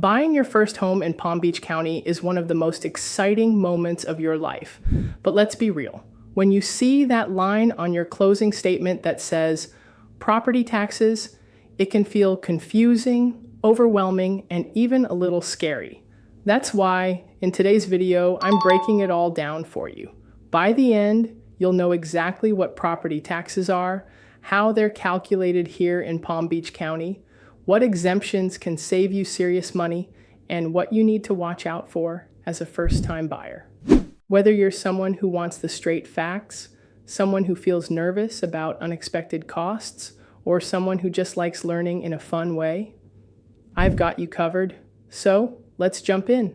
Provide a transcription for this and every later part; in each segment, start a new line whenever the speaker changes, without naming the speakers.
Buying your first home in Palm Beach County is one of the most exciting moments of your life. But let's be real. When you see that line on your closing statement that says property taxes, it can feel confusing, overwhelming, and even a little scary. That's why in today's video, I'm breaking it all down for you. By the end, you'll know exactly what property taxes are, how they're calculated here in Palm Beach County, what exemptions can save you serious money, and what you need to watch out for as a first-time buyer. Whether you're someone who wants the straight facts, someone who feels nervous about unexpected costs, or someone who just likes learning in a fun way, I've got you covered. So let's jump in.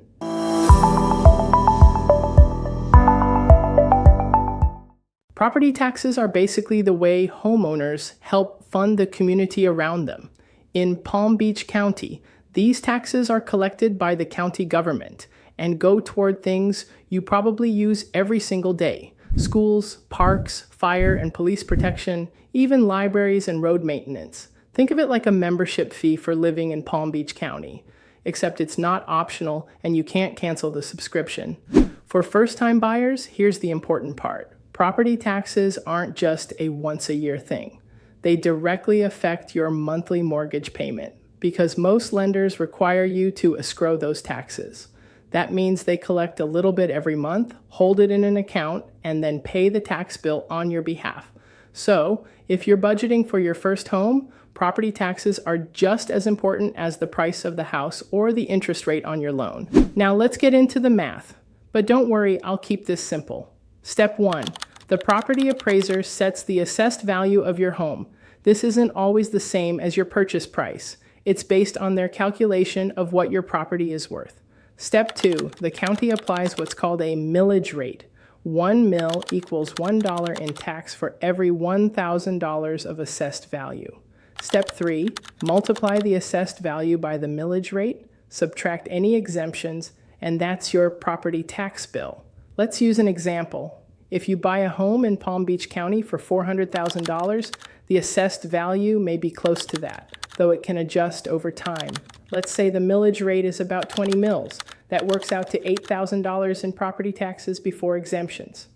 Property taxes are basically the way homeowners help fund the community around them. In Palm Beach County, these taxes are collected by the county government and go toward things you probably use every single day: schools, parks, fire and police protection, even libraries and road maintenance. Think of it like a membership fee for living in Palm Beach County, except it's not optional and you can't cancel the subscription. For first-time buyers, here's the important part. Property taxes aren't just a once-a-year thing. They directly affect your monthly mortgage payment because most lenders require you to escrow those taxes. That means they collect a little bit every month, hold it in an account, and then pay the tax bill on your behalf. So, if you're budgeting for your first home, property taxes are just as important as the price of the house or the interest rate on your loan. Now let's get into the math. But don't worry, I'll keep this simple. Step 1. The property appraiser sets the assessed value of your home. This isn't always the same as your purchase price. It's based on their calculation of what your property is worth. Step 2, the county applies what's called a millage rate. 1 mil equals $1 in tax for every $1,000 of assessed value. Step 3, multiply the assessed value by the millage rate, subtract any exemptions, and that's your property tax bill. Let's use an example. If you buy a home in Palm Beach County for $400,000, the assessed value may be close to that, though it can adjust over time. Let's say the millage rate is about 20 mils. That works out to $8,000 in property taxes before exemptions.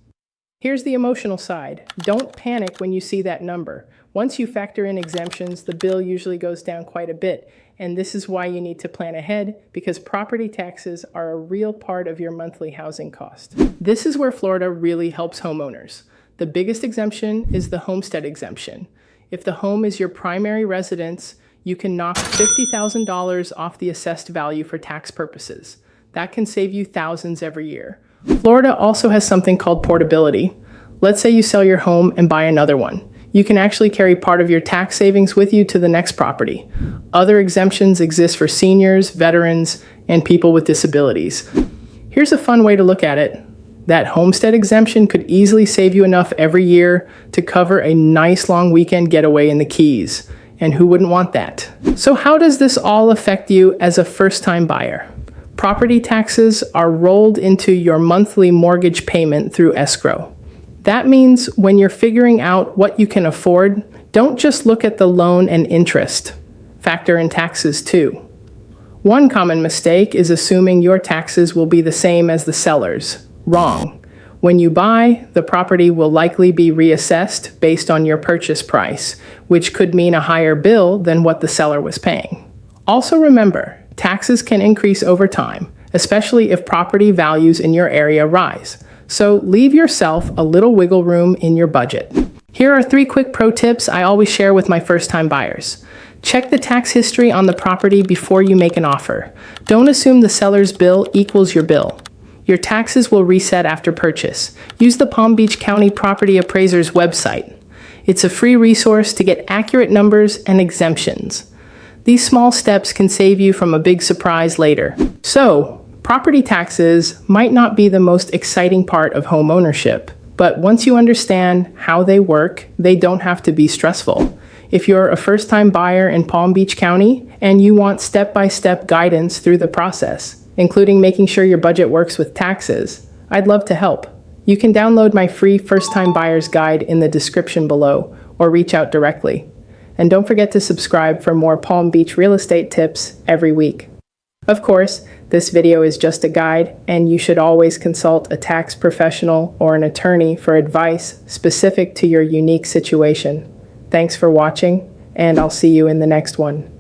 Here's the emotional side. Don't panic when you see that number. Once you factor in exemptions, the bill usually goes down quite a bit, and this is why you need to plan ahead, because property taxes are a real part of your monthly housing cost. This is where Florida really helps homeowners. The biggest exemption is the Homestead exemption. If the home is your primary residence, you can knock $50,000 off the assessed value for tax purposes. That can save you thousands every year. Florida also has something called portability. Let's say you sell your home and buy another one. You can actually carry part of your tax savings with you to the next property. Other exemptions exist for seniors, veterans, and people with disabilities. Here's a fun way to look at it. That homestead exemption could easily save you enough every year to cover a nice long weekend getaway in the Keys. And who wouldn't want that? So how does this all affect you as a first-time buyer? Property taxes are rolled into your monthly mortgage payment through escrow. That means when you're figuring out what you can afford, don't just look at the loan and interest. Factor in taxes too. One common mistake is assuming your taxes will be the same as the seller's. Wrong. When you buy, the property will likely be reassessed based on your purchase price, which could mean a higher bill than what the seller was paying. Also remember, taxes can increase over time, especially if property values in your area rise. So leave yourself a little wiggle room in your budget. Here are 3 quick pro tips I always share with my first-time buyers. Check the tax history on the property before you make an offer. Don't assume the seller's bill equals your bill. Your taxes will reset after purchase. Use the Palm Beach County Property Appraiser's website. It's a free resource to get accurate numbers and exemptions. These small steps can save you from a big surprise later. So, property taxes might not be the most exciting part of home ownership, but once you understand how they work, they don't have to be stressful. If you're a first-time buyer in Palm Beach County and you want step-by-step guidance through the process, including making sure your budget works with taxes, I'd love to help. You can download my free first-time buyer's guide in the description below or reach out directly. And don't forget to subscribe for more Palm Beach real estate tips every week. Of course, this video is just a guide, and you should always consult a tax professional or an attorney for advice specific to your unique situation. Thanks for watching, and I'll see you in the next one.